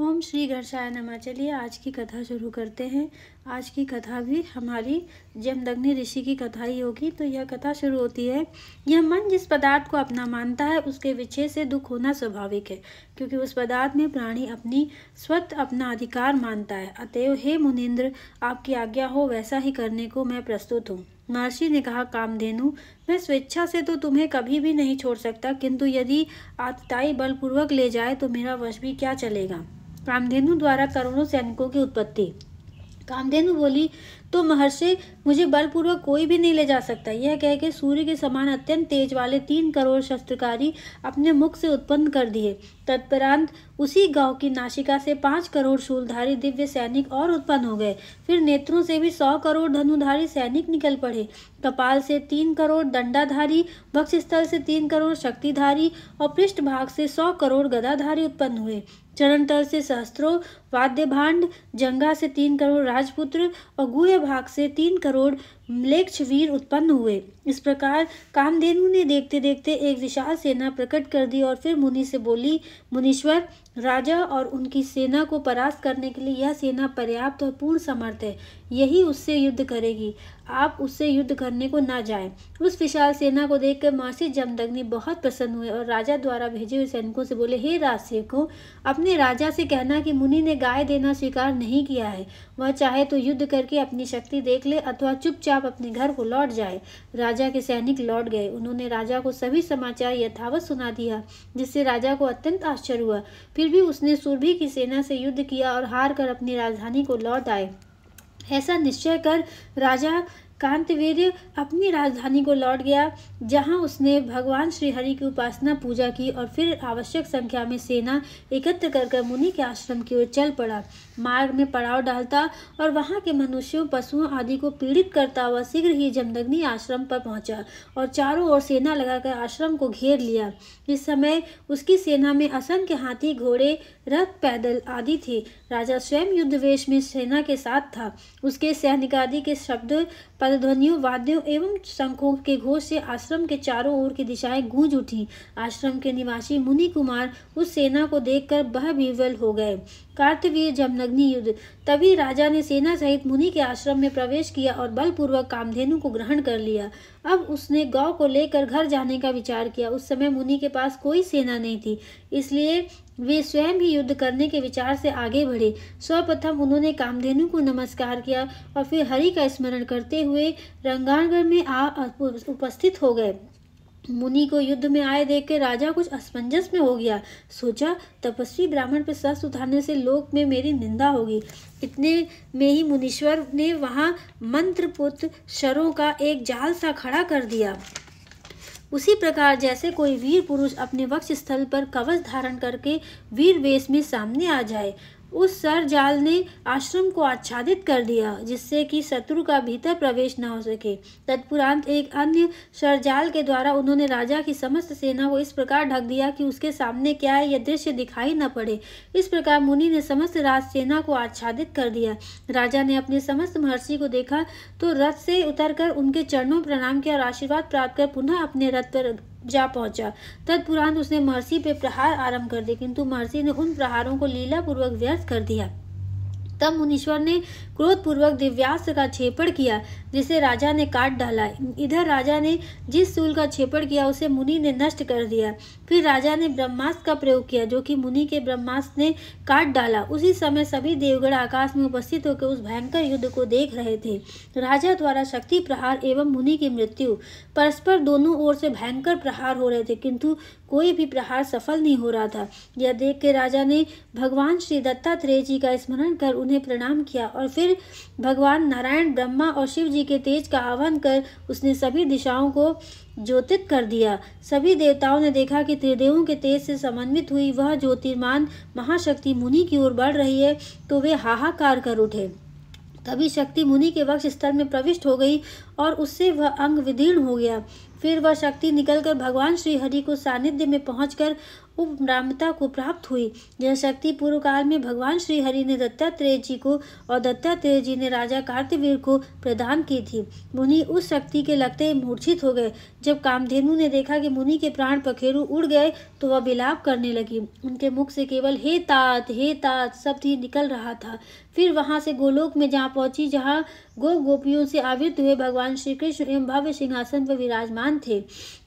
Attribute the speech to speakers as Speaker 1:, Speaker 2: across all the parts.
Speaker 1: ओम श्री घर्षाय नमः। चलिए आज की कथा शुरू करते हैं। आज की कथा भी हमारी जमदग्नि ऋषि की कथा ही होगी। तो यह कथा शुरू होती है। यह मन जिस पदार्थ को अपना मानता है उसके विच्छेद से दुख होना स्वाभाविक है, क्योंकि उस पदार्थ में प्राणी अपनी स्वतः अपना अधिकार मानता है। अतएव हे मुनीन्द्र, आपकी आज्ञा हो वैसा ही करने को मैं प्रस्तुत हूँ। महर्षि ने कहा, कामधेनु, मैं स्वेच्छा से तो तुम्हें कभी भी नहीं छोड़ सकता, किंतु यदि आतताई बलपूर्वक ले जाए तो मेरा वश भी क्या चलेगा। कामधेनु द्वारा करोड़ों सैनिकों की उत्पत्ति। कामधेनु बोली, तो महर्षि, मुझे बलपूर्वक कोई भी नहीं ले जा सकता। यह कह के सूर्य के समान अत्यंत तेज वाले 3 करोड़ शस्त्रकारी अपने मुख से उत्पन्न कर दिए। तत्परांत उसी गांव की नासिका से 5 करोड़ शूलधारी दिव्य सैनिक और उत्पन्न हो गए। फिर नेत्रों से भी 100 करोड़ धनुधारी सैनिक निकल पड़े। कपाल से 3 करोड़ दंडाधारी, वक्षस्थल से 3 करोड़ शक्तिधारी और पृष्ठभाग से 100 करोड़ गदाधारी उत्पन्न हुए। चरण तल से सहस्त्रों वाद्य भांड, जंघा से 3 करोड़ राजपुत्र और गुह्य भाग से 3 करोड़ म्लेच्छ वीर उत्पन्न हुए। इस प्रकार कामधेनु ने देखते देखते एक विशाल सेना प्रकट कर दी और फिर मुनि से बोली, मुनीश्वर, राजा और उनकी सेना को परास्त करने के लिए यह सेना पर्याप्त और पूर्ण समर्थ है। यही उससे युद्ध करेगी। आप उससे युद्ध करने को ना जाएं। उस विशाल सेना को देखकर महर्षि जमदग्नि बहुत प्रसन्न हुए और राजा द्वारा भेजे हुए सैनिकों से बोले, हे राजसेवकों, अपने राजा से कहना कि मुनि ने गाय देना स्वीकार नहीं किया है। वह चाहे तो युद्ध करके अपनी शक्ति देख ले अथवा चुपचाप अपने घर को लौट जाए। राजा के सैनिक लौट गए। उन्होंने राजा को सभी समाचार यथावत सुना दिया, जिससे राजा को अत्यंत आश्चर्य हुआ। फिर भी उसने सुरभि की सेना से युद्ध किया और हार कर अपनी राजधानी को लौट आए। ऐसा निश्चय कर राजा कांतवीर्य अपनी राजधानी को लौट गया, जहां उसने भगवान श्री हरि की उपासना पूजा की और फिर आवश्यक संख्या में सेना एकत्र कर मुनि के आश्रम की ओर चल पड़ा। मार्ग में पड़ाव डालता और वहां के मनुष्यों, पशुओं आदि को पीड़ित करता हुआ शीघ्र ही जमदग्नि आश्रम पर पहुंचा और चारों ओर सेना लगाकर आश्रम को घेर लिया। इस समय उसकी सेना में असंख्य हाथी, घोड़े, रथ, पैदल आदि थे। राजा स्वयं युद्ध वेश में सेना के साथ था। उसके सैनिकादि के शब्द, पदध्वनियों, वाद्यों एवं शंखों के घोष से आश्रम के चारों ओर की दिशाएं गूंज उठी। आश्रम के निवासी मुनि कुमार उस सेना को देखकर बहविह्वल हो गए। कार्तवीर्य जमदग्नि युद्ध। तभी राजा ने सेना सहित मुनि के आश्रम में प्रवेश किया और बलपूर्वक कामधेनु को ग्रहण कर लिया। अब उसने गौ को लेकर घर जाने का विचार किया। उस समय मुनि के पास कोई सेना नहीं थी, इसलिए वे स्वयं ही युद्ध करने के विचार से आगे बढ़े। सर्वप्रथम उन्होंने कामधेनु को नमस्कार किया और फिर हरि का स्मरण करते हुए रंगांगण में उपस्थित हो गए। मुनि को युद्ध में आए देखकर राजा कुछ असमंजस में हो गया। सोचा, तपस्वी ब्राह्मण पर शस्त्र उठाने से लोक में मेरी निंदा होगी। इतने में ही मुनीश्वर ने वहां मंत्रपुत्र शरों का एक जाल सा खड़ा कर दिया। उसी प्रकार जैसे कोई वीर पुरुष अपने वक्ष स्थल पर कवच धारण करके वीर वेश में सामने आ जाए, उस सर जाल ने आश्रम को आच्छादित कर दिया, जिससे कि शत्रु का भीतर प्रवेश न हो सके। तत्पुरांत एक अन्य सरजाल के द्वारा उन्होंने राजा की समस्त सेना को इस प्रकार ढक दिया कि उसके सामने क्या है यह दृश्य दिखाई न पड़े। इस प्रकार मुनि ने समस्त राज सेना को आच्छादित कर दिया। राजा ने अपने समस्त महर्षि को देखा तो रथ से उतरकर उनके चरणों प्रणाम किया और आशीर्वाद प्राप्त कर पुनः अपने रथ पर जा पहुंचा। तत्पुरांत उसने महर्षि पे प्रहार आरंभ कर दिए, किंतु महर्षि ने उन प्रहारों को लीलापूर्वक व्यर्थ कर दिया। तब मुनीश्वर ने क्रोधपूर्वक दिव्यास्त्र का छेपड़ किया, जिसे राजा ने काट डाला। इधर राजा ने जिस शूल का छेपड़ किया उसे मुनि ने नष्ट कर दिया। फिर राजा ने ब्रह्मास्त्र का प्रयोग किया, जो कि मुनि के ब्रह्मास्त्र ने काट डाला। उसी समय सभी देवगण आकाश में उपस्थित होकर उस भयंकर युद्ध को देख रहे थे। राजा द्वारा शक्ति प्रहार एवं मुनि की मृत्यु, परस्पर दोनों ओर से भयंकर प्रहार हो रहे थे, किंतु कोई भी प्रहार सफल नहीं हो रहा था। यह देख के राजा ने भगवान श्री दत्तात्रेय जी का स्मरण कर उन्हें प्रणाम किया और फिर भगवान नारायण, ब्रह्मा और शिव जी के तेज का आह्वान कर उसने सभी दिशाओं को ज्योतित कर दिया। सभी देवताओं ने देखा कि त्रिदेवों के तेज से समन्वित हुई वह ज्योतिर्मान महाशक्ति मुनि की ओर बढ़ रही है, तो वे हाहाकार कर उठे। तभी शक्ति मुनि के वक्ष स्थल में प्रविष्ट हो गई और उससे वह अंग विदीर्ण हो गया। फिर वह शक्ति निकलकर भगवान श्री हरि को सानिध्य में पहुंचकर उपरामता को प्राप्त हुई। यह शक्ति पूर्व काल में भगवान श्री हरि ने दत्तात्रेय जी को और दत्तात्रेय जी ने राजा कार्तवीर को प्रदान की थी। मुनि उस शक्ति के लगते ही मूर्छित हो गए। जब कामधेनु ने देखा कि मुनि के प्राण पखेरु उड़ गए तो वह विलाप करने लगी। उनके मुख से केवल हे तात शब्द ही निकल रहा था। फिर वहां से गोलोक में जहाँ पहुंची, जहाँ गोपियों से आवृत हुए भगवान श्री कृष्ण एवं भव्य सिंहासन पर विराजमान थे।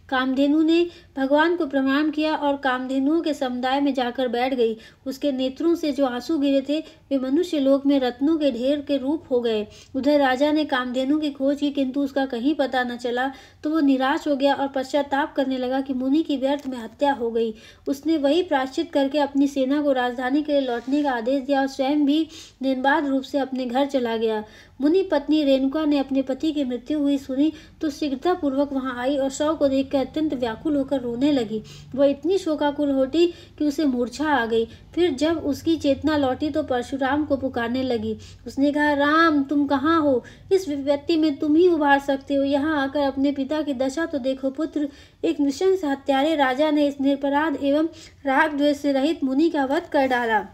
Speaker 1: कामधेनु ने भगवान को प्रणाम किया और कामधेनुओं के समुदाय में जाकर बैठ गई। उसके नेत्रों से जो आंसू गिरे थे वे मनुष्य लोक में रत्नों के ढेर के रूप हो गए। उधर राजा ने कामधेनु की खोज की किंतु उसका कहीं पता न चला तो वो निराश हो गया और पश्चाताप करने लगा कि मुनि की व्यर्थ में हत्या हो गई। उसने वही प्रायश्चित करके अपनी सेना को राजधानी के लिए लौटने का आदेश दिया और स्वयं भी निर्बाध रूप से अपने घर चला गया। मुनि पत्नी रेणुका ने अपने पति की मृत्यु हुई सुनी तो शीघ्रतापूर्वक वहां आई और शव को देखकर अत्यंत व्याकुल होकर रोने लगी। वह इतनी शोकाकुल होती कि उसे मूर्छा आ गई। फिर जब उसकी चेतना लौटी तो परशुराम को पुकारने लगी। उसने कहा, राम तुम कहाँ हो? इस विपत्ति में तुम ही उबार सकते हो। यहाँ आकर अपने पिता की दशा तो देखो पुत्र। एक नृशंस हत्यारे राजा ने इस निरपराध एवं राग द्वेष से रहित मुनि का वध कर डाला।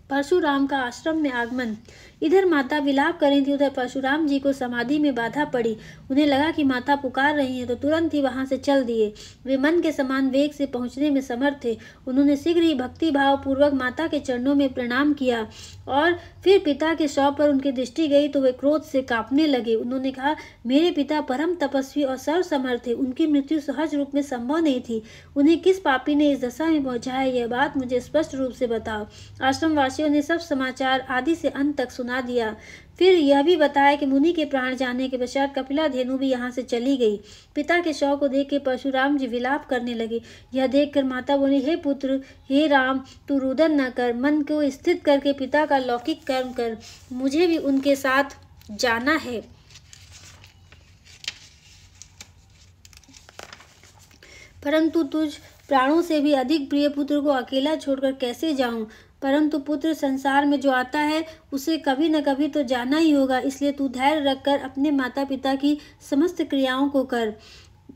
Speaker 1: परशुराम का आश्रम में आगमन। इधर माता विलाप कर रही थी, उधर परशुराम जी को समाधि में बाधा पड़ी। उन्हें लगा कि माता पुकार रही हैं तो तुरंत ही वहां से चल दिए। वे मन के समान वेग से पहुंचने में समर्थ थे। उन्होंने शीघ्र ही भक्ति भाव पूर्वक माता के चरणों में प्रणाम किया और फिर पिता के शव पर उनकी दृष्टि गई तो वे क्रोध से कांपने लगे। उन्होंने कहा, मेरे पिता परम तपस्वी और सर्वसमर्थ थे। उनकी मृत्यु सहज रूप में संभव नहीं थी। उन्हें किस पापी ने इस दशा में पहुंचाया, यह बात मुझे स्पष्ट रूप से बताओ। आश्रम वासियों ने सब समाचार आदि से अंत तक सुना दिया। फिर यह भी बताया कि मुनि के प्राण जाने के पश्चात कपिला धेनु भी यहाँ से चली गई। पिता के शव को देख के परशुराम जी विलाप करने लगे। यह देखकर माता बोली, हे पुत्र, हे राम, तू रुदन न कर, मन को स्थिर करके पिता का लौकिक कर्म कर। मुझे भी उनके साथ जाना है। परंतु तुझ प्राणों से भी अधिक प्रिय पुत्र को अकेला छोड़कर कैसे जाऊं? परंतु पुत्र, संसार में जो आता है उसे कभी न कभी तो जाना ही होगा, इसलिए तू धैर्य रखकर अपने माता पिता की समस्त क्रियाओं को कर।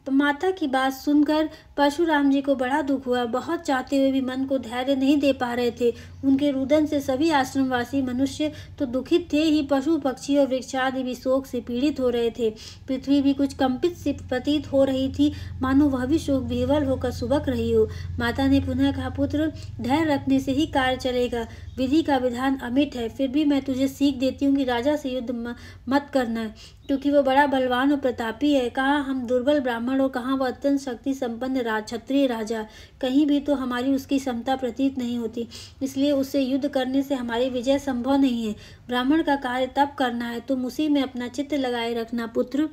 Speaker 1: माता की बात सुनकर परशुराम जी को बड़ा दुख हुआ। बहुत चाहते हुए भी मन को धैर्य नहीं दे पा रहे थे। उनके रुदन से सभी आश्रमवासी मनुष्य तो दुखित थे ही, पशु पक्षी और वृक्षादि भी शोक से पीड़ित हो रहे थे। पृथ्वी भी कुछ कंपित सी प्रतीत हो रही थी, मानो वह भी शोक विह्वल होकर सुबक रही हो। माता ने पुनः कहा, पुत्र, धैर्य रखने से ही कार्य चलेगा। विधि का विधान अमिट है। फिर भी मैं तुझे सीख देती हूँ कि राजा से युद्ध मत करना, क्योंकि वो बड़ा बलवान और प्रतापी है। कहाँ हम दुर्बल ब्राह्मण और कहाँ वह अत्यंत शक्ति संपन्न क्षत्रिय राजा। कहीं भी तो हमारी उसकी क्षमता प्रतीत नहीं होती, इसलिए उससे युद्ध करने से हमारी विजय संभव नहीं है। ब्राह्मण का कार्य तब करना है, तुम उसी में अपना चित्त लगाए रखना पुत्र।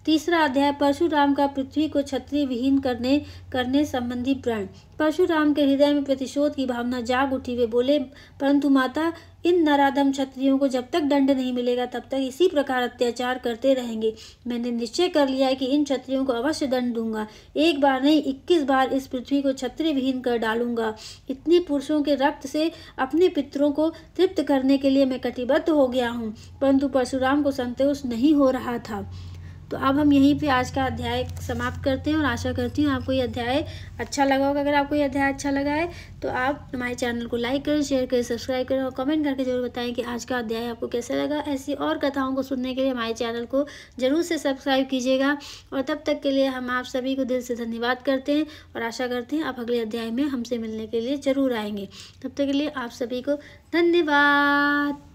Speaker 1: तीसरा अध्याय, परशुराम का पृथ्वी को क्षत्रिय विहीन करने संबंधी प्रण। परशुराम के हृदय में प्रतिशोध की भावना जाग उठी। वे बोले, परंतु माता, इन नराधम क्षत्रियों को जब तक दंड नहीं मिलेगा तब तक इसी प्रकार अत्याचार करते रहेंगे। मैंने निश्चय कर लिया है कि इन क्षत्रियों को अवश्य दंड दूंगा। एक बार नहीं, 21 बार इस पृथ्वी को क्षत्रिय विहीन कर डालूंगा। इतने पुरुषों के रक्त से अपने पितरों को तृप्त करने के लिए मैं कटिबद्ध हो गया हूँ। परंतु परशुराम को संतोष नहीं हो रहा था। तो अब हम यहीं पे आज का अध्याय समाप्त करते हैं और आशा करती हूँ आपको ये अध्याय अच्छा लगा होगा। अगर आपको ये अध्याय अच्छा लगा है तो आप हमारे चैनल को लाइक करें, शेयर करें, सब्सक्राइब करें और कमेंट करके जरूर बताएं कि आज का अध्याय आपको कैसा लगा। ऐसी और कथाओं को सुनने के लिए हमारे चैनल को जरूर से सब्सक्राइब कीजिएगा। और तब तक के लिए हम आप सभी को दिल से धन्यवाद करते हैं और आशा करते हैं आप अगले अध्याय में हमसे मिलने के लिए जरूर आएंगे। तब तक के लिए आप सभी को धन्यवाद।